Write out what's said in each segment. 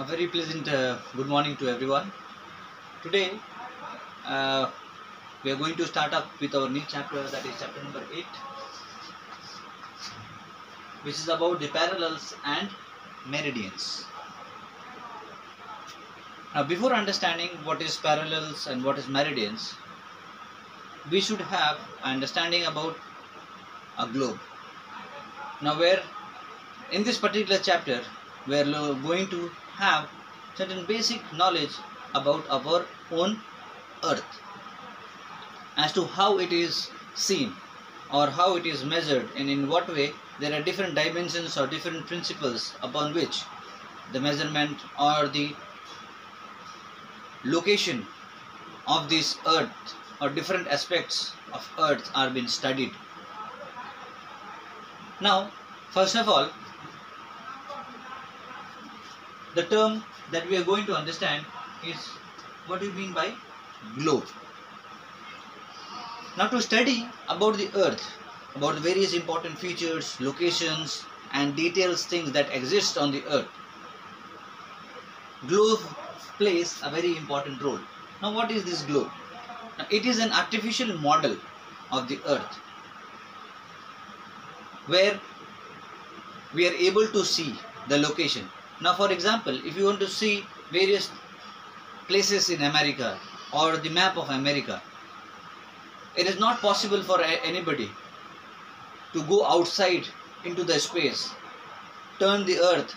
very pleasant good morning to everyone. Today we are going to start up with our new chapter, that is chapter number 8, which is about the parallels and meridians. Now, before understanding what is parallels and what is meridians, we should have understanding about a globe. Now, where in this particular chapter we are going to have certain basic knowledge about our own earth, as to how it is seen or how it is measured, and in what way there are different dimensions or different principles upon which the measurement or the location of this earth or different aspects of earth are being studied. Now, first of all, the term that we are going to understand is what do you mean by globe. Now, to study about the earth, about the various important features, locations and details, things that exist on the earth, globe plays a very important role. Now, what is this globe? Now, it is an artificial model of the earth where we are able to see the location. Now, for example, if you want to see various places in America or the map of America, it is not possible for anybody to go outside into the space, turn the earth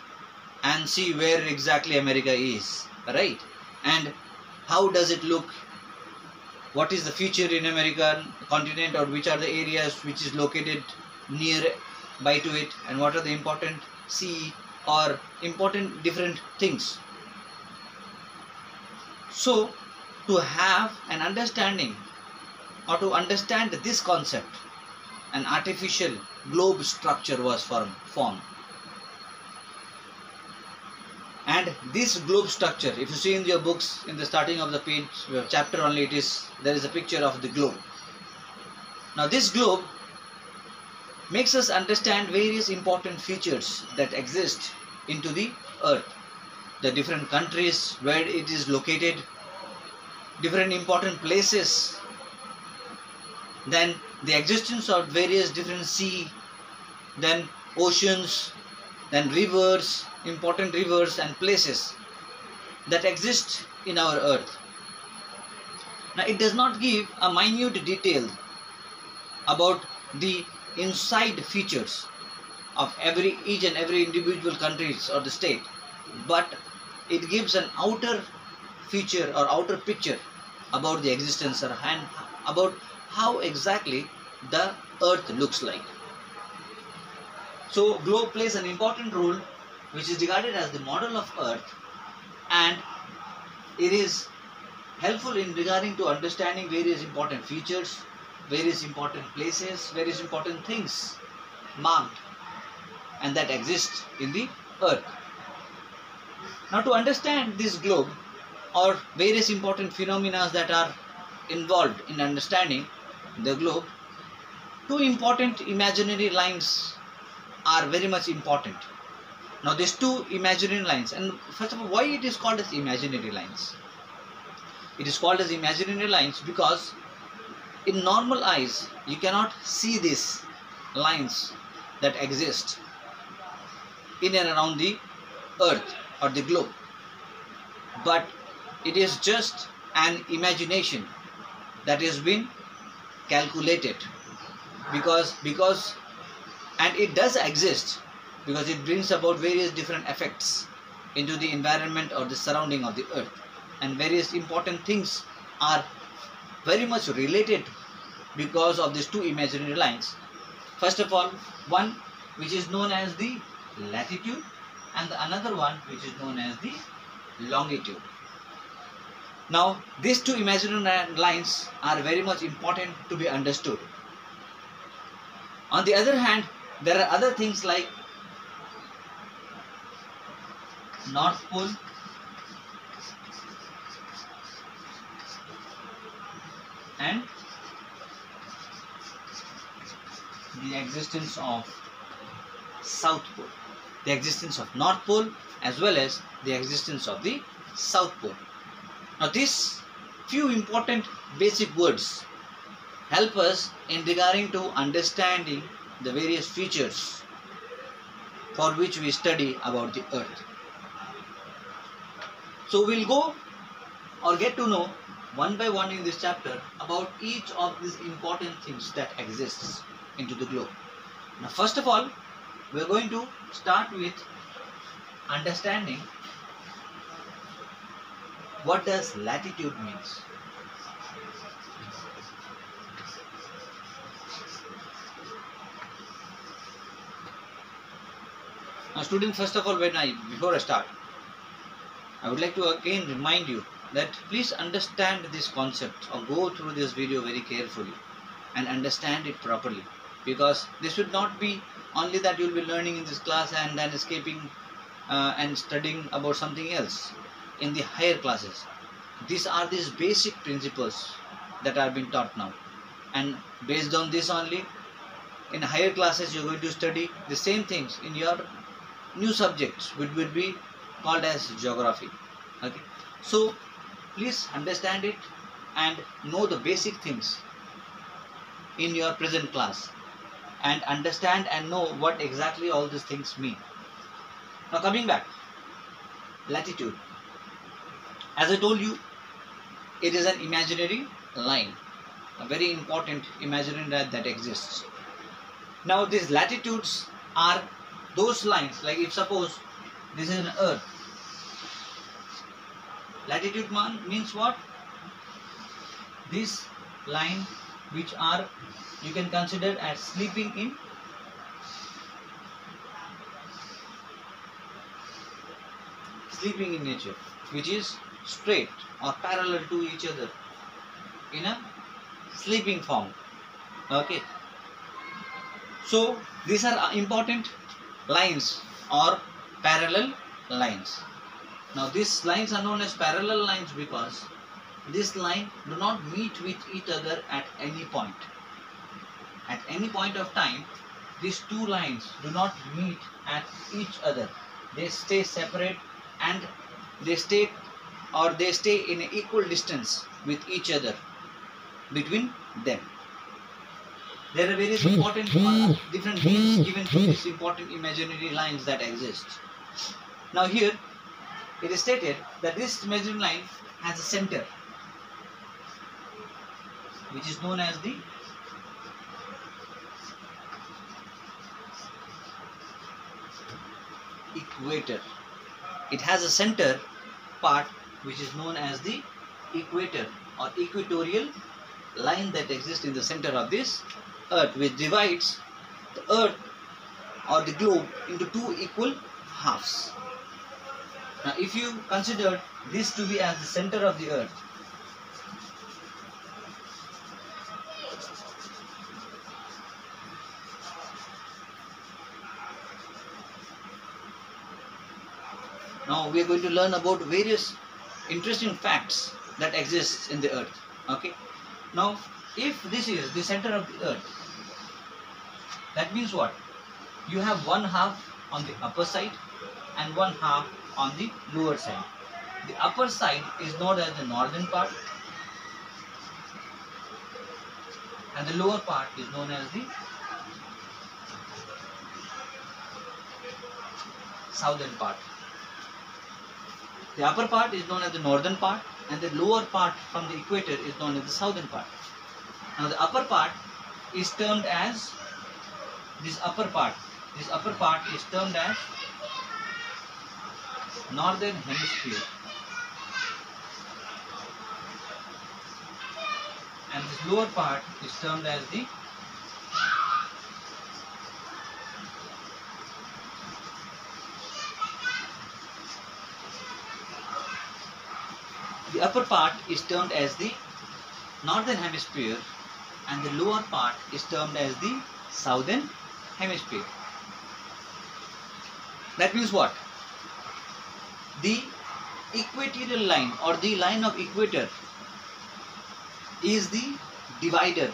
and see where exactly America is, right? And how does it look? What is the feature in American continent, or which are the areas which is located near by to it, and what are the important sea or important different things. So, to have an understanding or to understand this concept, an artificial globe structure was formed. And this globe structure, if you see in your books, in the starting of the page, chapter only, there is a picture of the globe. Now, this globe makes us understand various important features that exist into the earth, the different countries where it is located, different important places, then the existence of various different sea, then oceans, then rivers, important rivers and places that exist in our earth. Now, it does not give a minute detail about the inside features of each and every individual countries or the state, but it gives an outer feature or outer picture about the existence and about how exactly the earth looks like. So, globe plays an important role, which is regarded as the model of earth, and it is helpful in regarding to understanding various important features, various important places, various important things marked and that exist in the earth. Now, to understand this globe or various important phenomena that are involved in understanding the globe, two important imaginary lines are very much important. Now, these two imaginary lines, and first of all, why it is called as imaginary lines? It is called as imaginary lines because in normal eyes you cannot see these lines that exist in and around the earth or the globe, but it is just an imagination that has been calculated because and it does exist because it brings about various different effects into the environment or the surrounding of the earth, and various important things are very much related because of these two imaginary lines. First of all, one which is known as the latitude and the another one which is known as the longitude. Now, these two imaginary lines are very much important to be understood. On the other hand, there are other things like North Pole, and the existence of South Pole. The existence of North Pole as well as the existence of the South Pole. Now these few important basic words help us in regarding to understanding the various features for which we study about the Earth. So we'll go or get to know one by one in this chapter about each of these important things that exists into the globe. Now first of all, we're going to start with understanding what does latitude means. Now students, first of all, before I start, I would like to again remind you that please understand this concept or go through this video very carefully and understand it properly, because this should not be only that you will be learning in this class and then escaping and studying about something else in the higher classes. These are these basic principles that are being taught now, and based on this only in higher classes you are going to study the same things in your new subjects, which will be called as geography. Okay, so please understand it and know the basic things in your present class, and understand and know what exactly all these things mean. Now coming back, latitude, as I told you, it is an imaginary line, a very important imaginary line that exists. Now these latitudes are those lines, like if suppose this is an Earth, latitude means what? This line which are, you can consider as sleeping in nature, which is straight or parallel to each other in a sleeping form. Okay, so these are important lines or parallel lines. Now these lines are known as parallel lines because this line do not meet with each other at any point. At any point of time, these two lines do not meet at each other. They stay separate and they stay in an equal distance with each other between them. There are various important different names given to these important imaginary lines that exist. Now here it is stated that this imaginary line has a center, which is known as the equator. It has a center part which is known as the equator or equatorial line that exists in the center of this Earth, which divides the Earth or the globe into two equal halves. Now if you consider this to be as the center of the Earth, now we are going to learn about various interesting facts that exists in the Earth. Okay, now if this is the center of the Earth, that means what? You have one half on the upper side and one half on the lower side. The upper side is known as the northern part and the lower part is known as the southern part. The upper part is known as the northern part and the lower part from the equator is known as the southern part. Now the upper part is termed as this upper part is termed as northern hemisphere, and this lower part is termed as the upper part is termed as the northern hemisphere and the lower part is termed as the southern hemisphere. That means what? The equatorial line or the line of equator is the divider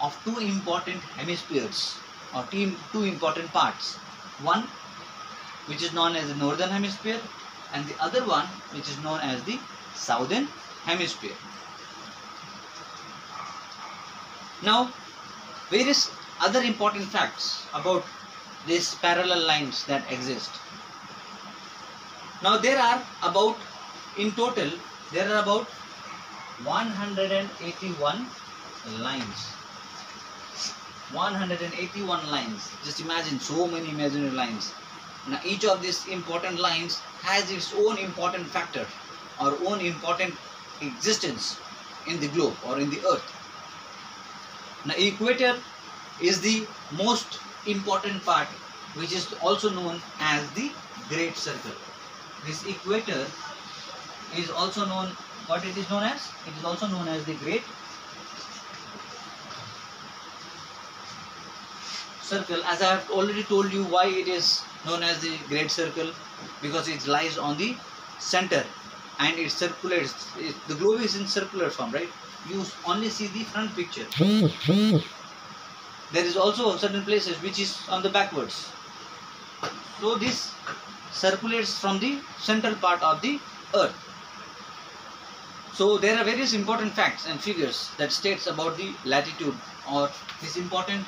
of two important hemispheres or two important parts. One which is known as the northern hemisphere, and the other one which is known as the southern hemisphere. Now, various other important facts about these parallel lines that exist. Now there are about, in total, there are about 181 lines. 181 lines. Just imagine so many imaginary lines. Now each of these important lines has its own important factor or own important existence in the globe or in the earth. Now equator is the most important part, which is also known as the Great Circle. This equator is also known, what it is known as? It is also known as the Great Circle. As I have already told you why it is known as the Great Circle, because it lies on the center and it circulates. The globe is in circular form, right? You only see the front picture. There is also certain places which is on the backwards. So this circulates from the central part of the earth. So there are various important facts and figures that states about the latitude, or these important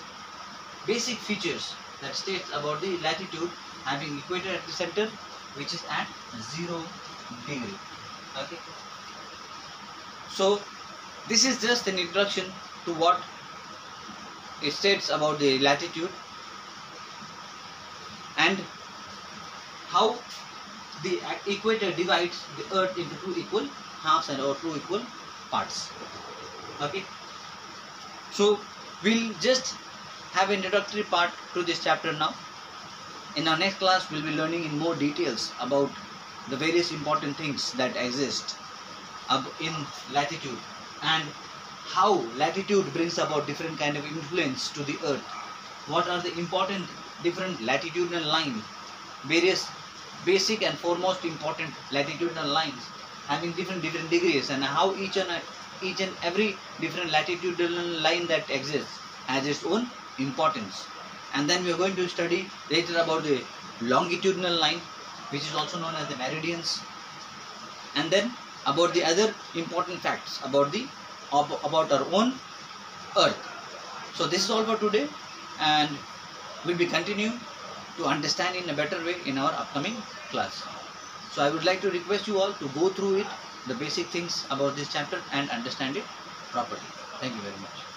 basic features that states about the latitude, having equator at the center, which is at 0 degree. Okay. So this is just an introduction to what it states about the latitude and how the equator divides the earth into two equal halves and or two equal parts. Okay. So we'll just have an introductory part to this chapter now. In our next class, we'll be learning in more details about the various important things that exist in latitude and how latitude brings about different kind of influence to the earth. What are the important different latitudinal lines, various basic and foremost important latitudinal lines having different degrees, and how each and every different latitudinal line that exists has its own importance. And then we are going to study later about the longitudinal line, which is also known as the meridians, and then about the other important facts about our own earth. So this is all for today, and we'll be continuing to understand in a better way in our upcoming class. So I would like to request you all to go through it, the basic things about this chapter, and understand it properly. Thank you very much.